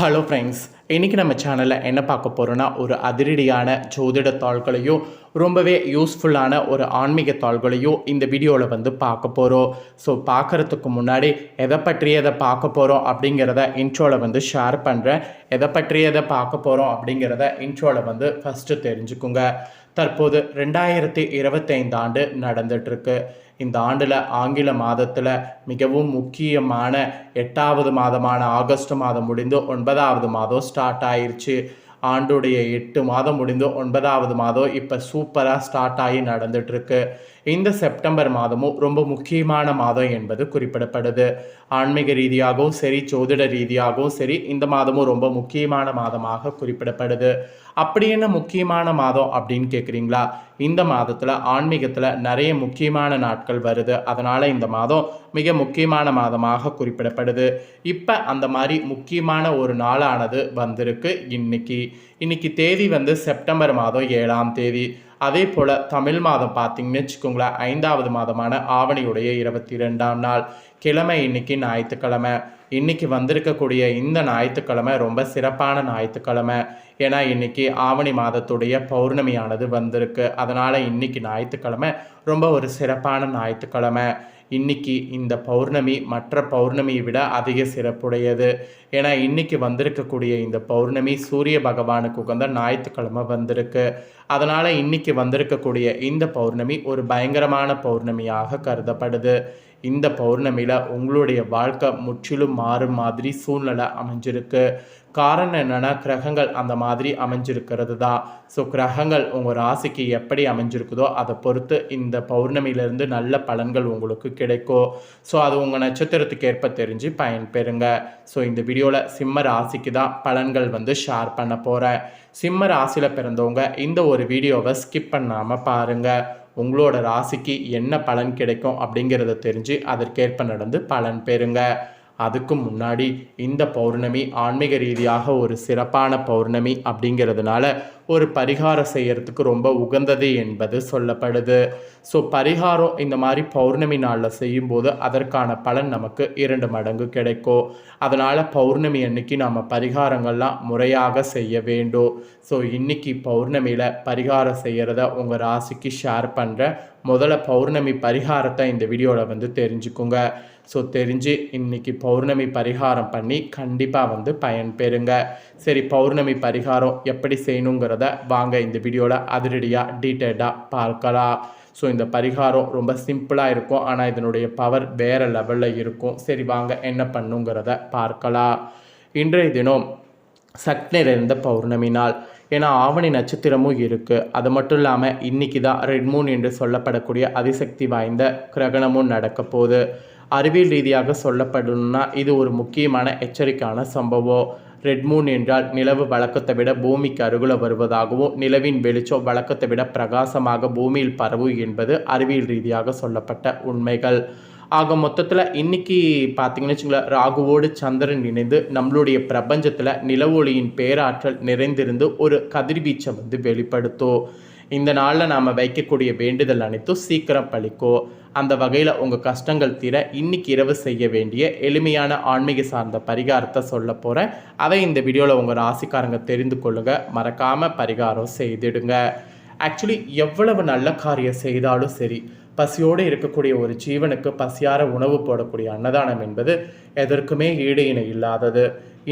Hello friends, இன்றைக்கி நம்ம சேனலில் என்ன பார்க்க போகிறோன்னா, ஒரு அதிரடியான ஜோதிட தாள்களையும் ரொம்பவே யூஸ்ஃபுல்லான ஒரு ஆன்மீக தாள்களையும் இந்த வீடியோவில் பார்க்க போகிறோம். ஸோ பார்க்குறதுக்கு முன்னாடி எதை பற்றியதை பார்க்க போகிறோம் அப்படிங்கிறத இன்ட்ரோவில் ஷேர் பண்ணுறேன். எதை பற்றியதை பார்க்க போகிறோம் அப்படிங்கிறத இன்ட்ரோவில் ஃபஸ்ட்டு தெரிஞ்சுக்குங்க. தற்போது 2025 ஆண்டு நடந்துகிட்ருக்கு. இந்த ஆண்டில் ஆங்கில மாதத்தில் மிகவும் முக்கியமான 8வது மாதமான ஆகஸ்ட் மாதம் முடிந்து 9வது மாதம் ஸ்டார்ட் ஆயிடுச்சு. ஆண்டுடைய 8 மாதம் முடிந்து 9வது மாதம் இப்போ சூப்பராக ஸ்டார்ட் ஆகி நடந்துகிட்ருக்கு. இந்த செப்டம்பர் மாதமும் ரொம்ப முக்கியமான மாதம் என்பது குறிப்பிடப்படுது. ஆன்மீக ரீதியாகவும் சரி, ஜோதிட ரீதியாகவும் சரி, இந்த மாதமும் ரொம்ப முக்கியமான மாதமாக குறிப்பிடப்படுது. அப்படி என்ன முக்கியமான மாதம் அப்படின்னு கேட்குறீங்களா? இந்த மாதத்தில் ஆன்மீகத்தில் நிறைய முக்கியமான நாட்கள் வருது. அதனால் இந்த மாதம் மிக முக்கியமான மாதமாக குறிப்பிடப்படுது. இப்போ அந்த மாதிரி முக்கியமான ஒரு நாளானது வந்திருக்கு. இன்னைக்கு தேதி செப்டம்பர் மாதம் 7ஆம் தேதி. அதே போல் தமிழ் மாதம் பார்த்திங்கன்னு வச்சுக்கோங்களேன், 5வது மாதமான ஆவணியுடைய 22ஆம் நாள். கிழமை இன்னைக்கு ஞாயிற்றுக்கிழமை. இன்றைக்கி வந்திருக்கக்கூடிய இந்த ஞாயிற்றுக்கிழமை ரொம்ப சிறப்பான ஞாயிற்றுக்கிழமை. ஏன்னா இன்றைக்கி ஆவணி மாதத்துடைய பௌர்ணமியானது வந்திருக்கு. அதனால் இன்றைக்கி ஞாயிற்றுக்கிழமை ரொம்ப ஒரு சிறப்பான ஞாயிற்றுக்கிழமை. இன்றைக்கி இந்த பௌர்ணமி மற்ற பௌர்ணமியை விட அதிக சிறப்புடையது. ஏன்னா இன்றைக்கி வந்திருக்கக்கூடிய இந்த பௌர்ணமி சூரிய பகவானுக்கு உகந்த ஞாயிற்றுக்கிழமை வந்திருக்கு. அதனால் இன்றைக்கி வந்திருக்கக்கூடிய இந்த பௌர்ணமி ஒரு பயங்கரமான பௌர்ணமியாக கருதப்படுது. இந்த பௌர்ணமியில் உங்களுடைய வாழ்க்கை முற்றிலும் மாறும் மாதிரி சூழ்நிலை அமைஞ்சிருக்கு. காரணம் என்னென்னா, கிரகங்கள் அந்த மாதிரி அமைஞ்சிருக்கிறது தான். ஸோ கிரகங்கள் உங்கள் ராசிக்கு எப்படி அமைஞ்சிருக்குதோ அதை பொறுத்து இந்த பௌர்ணமியிலேருந்து நல்ல பலன்கள் உங்களுக்கு கிடைக்கும். ஸோ அது உங்கள் நட்சத்திரத்துக்கு ஏற்ப தெரிஞ்சு பயன்பெறுங்க. ஸோ இந்த வீடியோவில் சிம்ம ராசிக்கு தான் பலன்கள் ஷேர் பண்ண போகிறேன். சிம்ம ராசியில் பிறந்தவங்க இந்த ஒரு வீடியோவை ஸ்கிப் பண்ணாமல் பாருங்கள். உங்களோட ராசிக்கு என்ன பலன் கிடைக்கும் அப்படிங்கிறத தெரிஞ்சு அதற்கேற்ப நடந்து பலன் பெறுங்க. அதுக்கு முன்னாடி இந்த பௌர்ணமி ஆன்மீக ரீதியாக ஒரு சிறப்பான பௌர்ணமி அப்படிங்கிறதுனால ஒரு பரிகாரம் செய்கிறதுக்கு ரொம்ப உகந்தது என்பது சொல்லப்படுது. ஸோ பரிகாரம் இந்த மாதிரி பௌர்ணமி நாளில் செய்யும்போது அதற்கான பலன் நமக்கு 2 மடங்கு கிடைக்கும். அதனால் பௌர்ணமி அன்னைக்கு நாம் பரிகாரங்கள்லாம் முறையாக செய்ய வேண்டும். ஸோ இன்றைக்கி பௌர்ணமியில் பரிகாரம் செய்கிறத உங்கள் ராசிக்கு ஷேர் பண்ணுறேன். முதல்ல பௌர்ணமி பரிகாரத்தை இந்த வீடியோவில் தெரிஞ்சுக்குங்க. ஸோ தெரிஞ்சு இன்றைக்கி பௌர்ணமி பரிகாரம் பண்ணி கண்டிப்பாக பயன்பெறுங்க. சரி, பௌர்ணமி பரிகாரம் எப்படி செய்யணுங்கிறத வாங்க இந்த வீடியோவில் அதிரடியாக டீட்டெயிலாக பார்க்கலாம். ஸோ இந்த பரிகாரம் ரொம்ப சிம்பிளாக இருக்கும், ஆனால் இதனுடைய பவர் வேறு லெவலில் இருக்கும். சரி வாங்க என்ன பண்ணுங்கிறத பார்க்கலாம். இன்றைய தினம் சக்தி நிறைந்த பௌர்ணமி நாள். ஏன்னா ஆவணி நட்சத்திரமும் இருக்குது. அது மட்டும் இல்லாமல் இன்றைக்கி தான் ரெட் மூன் என்று சொல்லப்படக்கூடிய அதிசக்தி வாய்ந்த கிரகணமும் நடக்க போகுது. அறிவியல் ரீதியாக சொல்லப்படணும்னா இது ஒரு முக்கியமான எச்சரிக்கையான சம்பவம். ரெட் மூன் என்றால் நிலவு வழக்கத்தை விட பூமிக்கு அருகில் வருவதாகவும், நிலவின் வெளிச்சம் வழக்கத்தை விட பிரகாசமாக பூமியில் பரவும் என்பது அறிவியல் ரீதியாக சொல்லப்பட்ட உண்மைகள். ஆக மொத்தத்தில் இன்றைக்கி பார்த்திங்கன்னு வச்சுங்களேன், ராகுவோடு சந்திரன் இணைந்து நம்மளுடைய பிரபஞ்சத்தில் நில ஒளியின் பேராற்றல் நிறைந்திருந்து ஒரு கதிர்வீச்சை வெளிப்படுத்தும். இந்த நாளில் நாம் வைக்கக்கூடிய வேண்டுதல் அனைத்தும் சீக்கிரம் பலிக்கும். அந்த வகையில் உங்கள் கஷ்டங்கள் தீர இன்றைக்கி இரவு செய்ய வேண்டிய எளிமையான ஆன்மீக சார்ந்த பரிகாரத்தை சொல்ல போகிறேன். அதை இந்த வீடியோவில் உங்கள் ராசிக்காரங்க தெரிந்து கொள்ளுங்கள். மறக்காமல் பரிகாரம் செய்திடுங்க. ஆக்சுவலி எவ்வளவு நல்ல காரியம் செய்தாலும் சரி, பசியோடு இருக்கக்கூடிய ஒரு ஜீவனுக்கு பசியார உணவு போடக்கூடிய அன்னதானம் என்பது எதற்குமே ஈடு இணை இல்லாதது.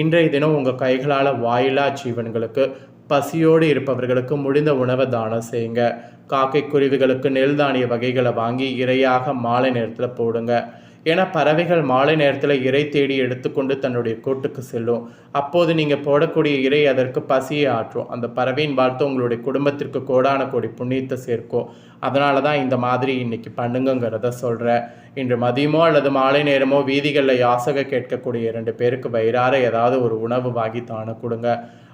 இன்றைய தினம் உங்கள் கைகளால் வாயிலா ஜீவன்களுக்கு, பசியோடு இருப்பவர்களுக்கு முடிந்த உணவை தானம் செய்யுங்க. காக்கை குருவிகளுக்கு நெல் தானிய வகைகளை வாங்கி இரையாக மாலை நேரத்தில் போடுங்க. ஏன்னா பறவைகள் மாலை நேரத்தில் இறை தேடி எடுத்துக்கொண்டு தன்னுடைய கூட்டுக்கு செல்லும். அப்போது நீங்கள் போடக்கூடிய இறை அதற்கு பசியை ஆற்றும். அந்த பறவையின் வாழ்த்து உங்களுடைய குடும்பத்திற்கு கோடான கோடி புண்ணியத்தை சேர்க்கும். அதனால தான் இந்த மாதிரி இன்றைக்கி பண்ணுங்கிறத சொல்கிறேன். இன்று மதியமோ அல்லது மாலை நேரமோ வீதிகளில் யாசக கேட்கக்கூடிய 2 பேருக்கு வயிறார ஏதாவது ஒரு உணவு வாங்கி தானம் கொடுங்க.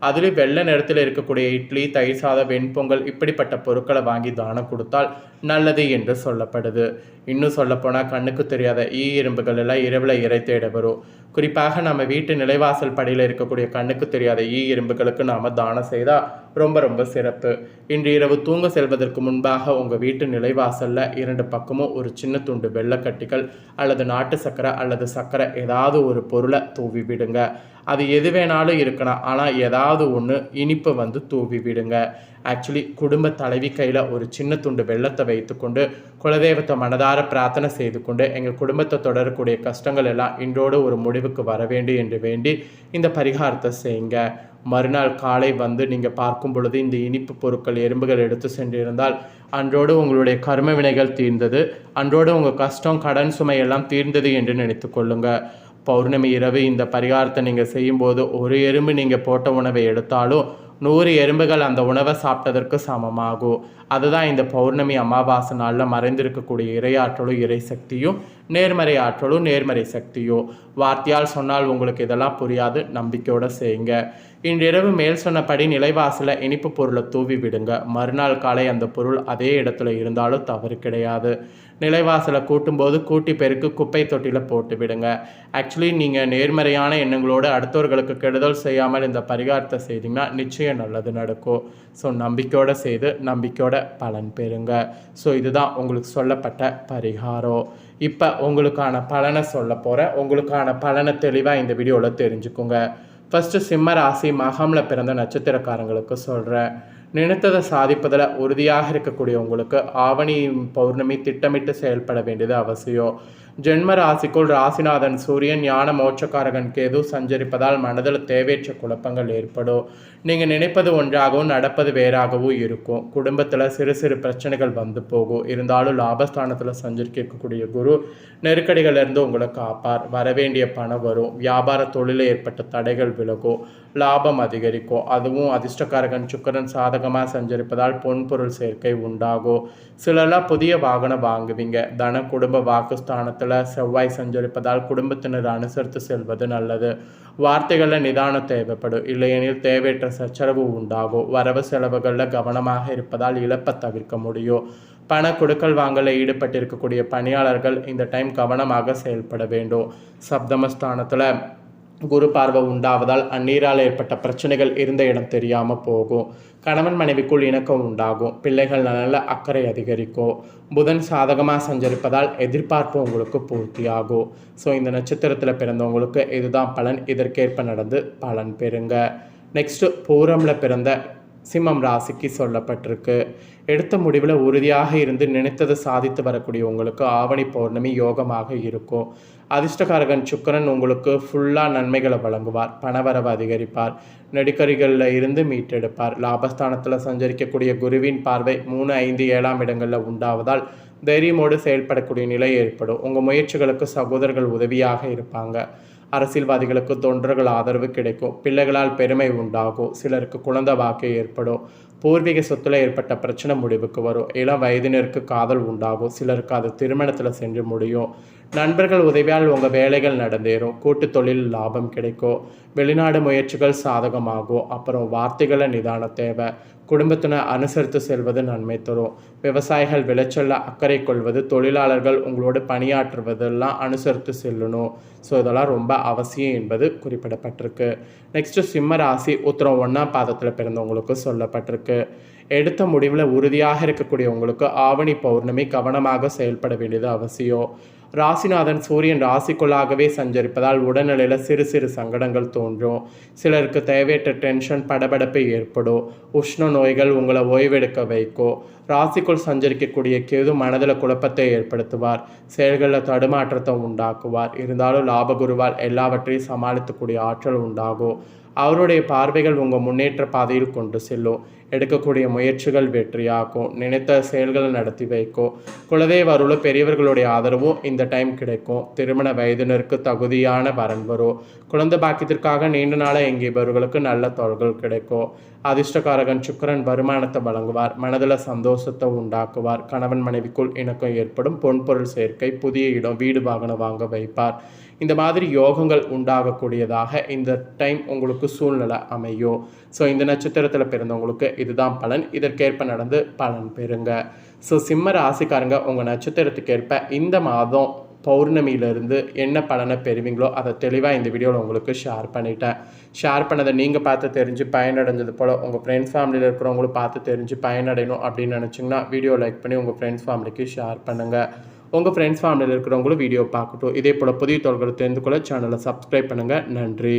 அதுலேயும் வெள்ளை நிறத்தில் இருக்கக்கூடிய இட்லி, தயிர் சாதம், வெண்பொங்கல் இப்படிப்பட்ட பொருட்களை வாங்கி தானம் கொடுத்தால் நல்லது என்று சொல்லப்படுது. இன்னும் சொல்லப்போனால் கண்ணுக்கு தெரியாத எறும்புகள் எல்லாம் இரவில் இறை தேட வரும். குறிப்பாக நம்ம வீட்டு நிலைவாசல் படியில் இருக்கக்கூடிய கண்ணுக்கு தெரியாத எறும்புகளுக்கு நாம் தானம் செய்தால் ரொம்ப ரொம்ப சிறப்பு. இன்று இரவு தூங்க செல்வதற்கு முன்பாக உங்கள் வீட்டு நிலைவாசலில் 2 பக்கமும் ஒரு சின்ன துண்டு வெள்ளைக்கட்டிகள் அல்லது நாட்டு சர்க்கரை அல்லது சர்க்கரை ஏதாவது ஒரு பொருளை தூவி விடுங்க. அது எது வேணாலும் இருக்கலாம், ஆனால் ஏதாவது ஒன்று இனிப்பை தூவி விடுங்க. ஆக்சுவலி குடும்ப தலைவி கையில் ஒரு சின்ன துண்டு வெள்ளத்தை வைத்துக்கொண்டு குலதெய்வத்தை மனதார பிரார்த்தனை செய்து கொண்டு எங்கள் குடும்பத்தை தொடரக்கூடிய கஷ்டங்கள் எல்லாம் இன்றோடு ஒரு முடிவுக்கு வர வேண்டும் என்று வேண்டி இந்த பரிகாரத்தை செய்யுங்க. மறுநாள் காலை நீங்கள் பார்க்கும் பொழுது இந்த இனிப்பு பொருட்கள் எறும்புகள் எடுத்து சென்றிருந்தால் அன்றோடு உங்களுடைய கர்ம வினைகள் தீர்ந்தது, அன்றோடு உங்கள் கஷ்டம் கடன் சுமை எல்லாம் தீர்ந்தது என்று நினைத்து கொள்ளுங்க. பௌர்ணமி இரவு இந்த பரிகாரத்தை நீங்கள் செய்யும்போது ஒரு எறும்பு நீங்கள் போட்ட உணவை எடுத்தாலும் 100 எறும்புகள் அந்த உணவை சாப்பிட்டதற்கு சமமாகும். அதுதான் இந்த பௌர்ணமி அமாவாசை நாளில் மறைந்திருக்கக்கூடிய இறையாற்றலும் இறை சக்தியும், நேர்மறை ஆற்றலும் நேர்மறை சக்தியும். வார்த்தையால் சொன்னால் உங்களுக்கு இதெல்லாம் புரியாது, நம்பிக்கையோடு செய்யுங்க. இன்றிரவு மேல் சொன்னபடி நிலைவாசல இனிப்பு பொருளை தூவி விடுங்க. மறுநாள் காலை அந்த பொருள் அதே இடத்துல இருந்தாலும் தவறு கிடையாது. நிலைவாசலை கூட்டும்போது கூட்டி பெருக்கு குப்பை தொட்டியில் போட்டு விடுங்க. ஆக்சுவலி நீங்கள் நேர்மறையான எண்ணங்களோடு அடுத்தவர்களுக்கு கெடுதல் செய்யாமல் இந்த பரிகாரத்தை செய்தீங்கன்னா நிச்சயம் நல்லது நடக்கும். ஸோ நம்பிக்கையோடு செய்து நம்பிக்கையோட பலன் பெறுங்க. ஸோ இதுதான் உங்களுக்கு சொல்லப்பட்ட பரிகாரம். இப்போ உங்களுக்கான பலனை சொல்ல போகிறேன். உங்களுக்கான பலனை தெளிவாக இந்த வீடியோவில் தெரிஞ்சுக்கோங்க. ஃபஸ்ட்டு சிம்ம ராசி மகமில் பிறந்த நட்சத்திரக்காரங்களுக்கு சொல்கிறேன். நினைத்ததை சாதிப்பதில் உறுதியாக இருக்கக்கூடிய உங்களுக்கு ஆவணி பௌர்ணமி திட்டமிட்டு செயல்பட வேண்டியது அவசியம். ஜென்ம ராசிக்குள் ராசிநாதன் சூரியன் ஞான மோட்சக்காரகன் கேது சஞ்சரிப்பதால் மனதில் தேவையற்ற குழப்பங்கள் ஏற்படும். நீங்கள் நினைப்பது ஒன்றாகவும் நடப்பது வேறாகவும் இருக்கும். குடும்பத்தில் சிறு சிறு பிரச்சனைகள் போகும். இருந்தாலும் லாபஸ்தானத்தில் சஞ்சரிக்கக்கூடிய குரு நெருக்கடிகளிலிருந்து உங்களை காப்பார். வரவேண்டிய பணம் வரும். வியாபார தொழிலில் ஏற்பட்ட தடைகள் விலகும். லாபம் அதிகரிக்கும். அதுவும் அதிர்ஷ்டக்காரகன் சுக்கிரன் சாதகமாக சஞ்சரிப்பதால் பொன்பொருள் சேர்க்கை உண்டாகும். சிலரெல்லாம் புதிய வாகனம் வாங்குவீங்க. தன குடும்ப வாக்குஸ்தானத்தில் செவ்வாய் சஞ்சரிப்பதால் குடும்பத்தினர் அனுசரித்து செல்வது நல்லது. வார்த்தைகளில் நிதானம் தேவைப்படும். இல்லையெனில் தேவையற்ற சச்சரவு உண்டாகும். வரவு செலவுகளில் கவனமாக இருப்பதால் இழப்பை தவிர்க்க முடியும். பண கொடுக்கல் வாங்கல ஈடுபட்டிருக்கக்கூடிய பணியாளர்கள் இந்த டைம் கவனமாக செயல்பட வேண்டும். சப்தமஸ்தானத்தில் குரு பார்வை உண்டாவதால் அந்நீரால் ஏற்பட்ட பிரச்சனைகள் இருந்த இடம் தெரியாமல் போகும். கணவன் மனைவிக்குள் இணக்கம் உண்டாகும். பிள்ளைகள் நல்ல அக்கறை அதிகரிக்கும். புதன் சாதகமாக சஞ்சரிப்பதால் எதிர்பார்ப்பு உங்களுக்கு பூர்த்தியாகும். ஸோ இந்த நட்சத்திரத்தில் பிறந்தவங்களுக்கு இதுதான் பலன். இதற்கேற்ப நடந்து பலன் பெறுங்க. நெக்ஸ்ட்டு பூரமில் பிறந்த சிம்மம் ராசிக்கு சொல்லப்பட்டிருக்கு. எடுத்த முடிவில் உறுதியாக இருந்து நினைத்ததை சாதித்து வரக்கூடிய உங்களுக்கு ஆவணி பௌர்ணமி யோகமாக இருக்கும். அதிர்ஷ்டகாரகன் சுக்கிரன் உங்களுக்கு ஃபுல்லாக நன்மைகளை வழங்குவார். பணவரவு அதிகரிப்பார். நெடுக்கரிகளில் இருந்து மீட்டெடுப்பார். லாபஸ்தானத்தில் சஞ்சரிக்கக்கூடிய குருவின் பார்வை 3, 5, 7ஆம் இடங்களில் உண்டாவதால் தைரியமோடு செயல்படக்கூடிய நிலை ஏற்படும். உங்கள் முயற்சிகளுக்கு சகோதரர்கள் உதவியாக இருப்பாங்க. அரசியல்வாதிகளுக்கு தொண்டர்கள் ஆதரவு கிடைக்கும். பிள்ளைகளால் பெருமை உண்டாகும். சிலருக்கு குழந்தை வாக்கு ஏற்படும். பூர்வீக சொத்துல ஏற்பட்ட பிரச்சனை முடிவுக்கு வரும். இளம் வயதினருக்கு காதல் உண்டாகும். சிலருக்கு அது திருமணத்தில் சென்று முடியும். நண்பர்கள் உதவியால் உங்கள் வேலைகள் நடந்தேறும். கூட்டு தொழில் லாபம் கிடைக்கும். வெளிநாடு முயற்சிகள் சாதகமாகும். அப்புறம் வார்த்தைகளை நிதானம் தேவை. குடும்பத்தினர் அனுசரித்து செல்வது நன்மை தரும். விவசாயிகள் விளைச்சல்ல அக்கறை கொள்வது, தொழிலாளர்கள் உங்களோடு பணியாற்றுவதெல்லாம் அனுசரித்து செல்லணும். ஸோ இதெல்லாம் ரொம்ப அவசியம் என்பது குறிப்பிடப்பட்டிருக்கு. நெக்ஸ்ட்டு சிம்ம ராசி உத்திரம் 1ஆம் பாதத்தில் பிறந்தவங்களுக்கு சொல்லப்பட்டிருக்கு. எடுத்த முடிவில் உறுதியாக இருக்கக்கூடிய உங்களுக்கு ஆவணி பௌர்ணமி கவனமாக செயல்பட வேண்டியது அவசியம். ராசிநாதன் சூரியன் ராசிக்குள்ளாகவே சஞ்சரிப்பதால் உடல்நிலையில் சிறு சிறு சங்கடங்கள் தோன்றும். சிலருக்கு தேவையற்ற டென்ஷன் படபடப்பு ஏற்படும். உஷ்ண நோய்கள் உங்களை ஓய்வெடுக்க வைக்கும். ராசிக்குள் சஞ்சரிக்கக்கூடிய கேது மனதில் குழப்பத்தை ஏற்படுத்துவார். செயல்களில் தடுமாற்றத்தை உண்டாக்குவார். இருந்தாலும் லாபகுருவால் எல்லாவற்றையும் சமாளிக்கக்கூடிய ஆற்றல் உண்டாகும். அவருடைய பார்வைகள் உங்கள் முன்னேற்ற பாதையில் கொண்டு செல்லும். எடுக்கக்கூடிய முயற்சிகள் வெற்றியாக்கும். நினைத்த செயல்களை நடத்தி வைக்கும். குலதெய்வ அருளும் பெரியவர்களுடைய ஆதரவும் இந்த டைம் கிடைக்கும். திருமண வயதினருக்கு தகுதியான வரன் வரும். குழந்தை பாக்கியத்திற்காக நீண்ட நாளாக எங்கியவர்களுக்கு நல்ல தொழில்கள் கிடைக்கும். அதிர்ஷ்டகாரகன் சுக்கிரன் வருமானத்தை வழங்குவார். மனதில் சந்தோஷத்தை உண்டாக்குவார். கணவன் மனைவிக்குள் இணக்கம் ஏற்படும். பொன்பொருள் சேர்க்கை, புதிய இடம், வீடு வாகனம் வாங்க வைப்பார். இந்த மாதிரி யோகங்கள் உண்டாகக்கூடியதாக இந்த டைம் உங்களுக்கு சூழ்நிலை அமையும். ஸோ இந்த நட்சத்திரத்தில் பிறந்தவங்களுக்கு இதுதான் பலன். இதற்கேற்ப நடந்து பலன் பெறுங்க. ஸோ சிம்ம ராசிக்காரங்க உங்கள் நட்சத்திரத்துக்கு ஏற்ப இந்த மாதம் பௌர்ணமியிலிருந்து என்ன பலனை பெறுவீங்களோ அதை தெளிவாக இந்த வீடியோவில் உங்களுக்கு ஷேர் பண்ணிட்டேன். ஷேர் பண்ணதை நீங்கள் பார்த்து தெரிஞ்சு பயனடைஞ்சது போல் உங்கள் ஃப்ரெண்ட்ஸ் ஃபேமிலியில் இருக்கிறவங்களும் பார்த்து தெரிஞ்சு பயனடையணும் அப்படின்னு நினச்சிங்கன்னா வீடியோ லைக் பண்ணி உங்கள் ஃப்ரெண்ட்ஸ் ஃபேமிலிக்கு ஷேர் பண்ணுங்கள். உங்கள் ஃப்ரெண்ட்ஸ் ஃபேமிலியில் இருக்கிறவங்களும் வீடியோ பார்க்கட்டும். இதே போல் புதிய தகவல்களை தெரிந்து கொள்ள சேனலை சப்ஸ்கிரைப் பண்ணுங்கள். நன்றி.